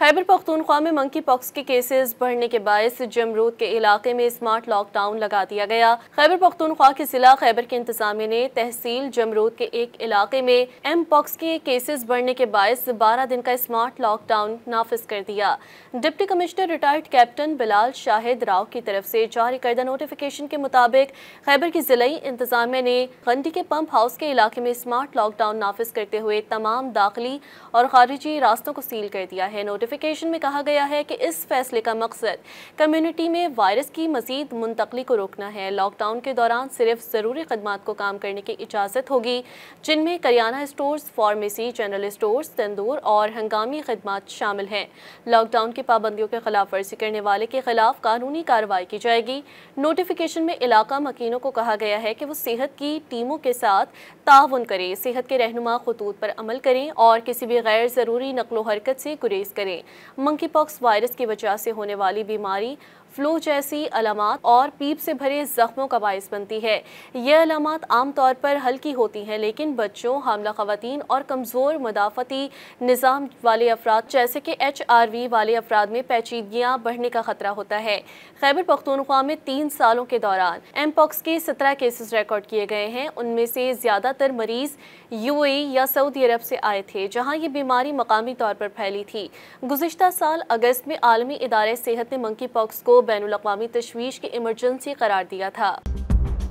खैबर पख्तूनख्वा में monkey pox के cases बढ़ने के बायस जमरूद के इलाके में स्मार्ट लॉकडाउन लगा दिया गया। खैबर पख्तूनख्वा के जिला खैबर की इंतजामिया ने तहसील जमरूद के एक इलाके में एम पॉक्स के केसेस बढ़ने के बायस 12 दिन का स्मार्ट लॉकडाउन नाफिज कर दिया। Deputy commissioner retired captain Bilal Shahid Rao की तरफ से जारी करदा नोटिफिकेशन के मुताबिक खैबर की जिलाई इंतजामिया ने गंडी के पंप हाउस के इलाके में स्मार्ट लॉकडाउन नाफिज करते हुए तमाम दाखिली और खारिजी रास्तों को सील कर दिया है। नोटिफिकेशन में कहा गया है कि इस फैसले का मकसद कम्युनिटी में वायरस की मजीद मुंतकली को रोकना है। लॉकडाउन के दौरान सिर्फ ज़रूरी खदमात को काम करने की इजाज़त होगी, जिनमें kirana stores, pharmacy, general stores, tandoor और हंगामी खदमात शामिल हैं। लॉकडाउन की पाबंदियों के खिलाफ वर्जी करने वाले के खिलाफ कानूनी कार्रवाई की जाएगी। नोटिफिकेशन में इलाका मकीनों को कहा गया है कि वो सेहत की टीमों के साथ ताउन करें, सेहत के रहनुमा खतूत पर अमल करें और किसी भी गैर ज़रूरी नकलो हरकत से गुरेज करें। मंकी पॉक्स वायरस की वजह से होने वाली बीमारी फ्लू जैसी अलामात और पीप से भरे जख्मों का बायस बनती है। ये अलामात आमतौर पर हल्की होती हैं, लेकिन बच्चों, हामला खवातीन और कमज़ोर मदाफ़ती निज़ाम वाले अफराद जैसे कि HIV वाले अफराद में पेचीदगियाँ बढ़ने का खतरा होता है। खैबर पख्तूनख्वा में 3 सालों के दौरान एम पॉक्स के 17 केसेस रिकॉर्ड किए गए हैं। उनमें से ज़्यादातर मरीज UAE या सऊदी अरब से आए थे, जहाँ ये बीमारी मकामी तौर पर फैली थी। गुज़िश्ता साल अगस्त में आलमी इदारे सेहत ने मंकी पॉक्स को बैनुल-अक़वामी तशवीश की इमरजेंसी करार दिया था।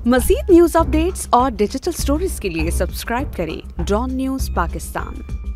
मज़ीद न्यूज़ अपडेट्स और डिजिटल स्टोरीज के लिए सब्सक्राइब करें डॉन न्यूज़ पाकिस्तान।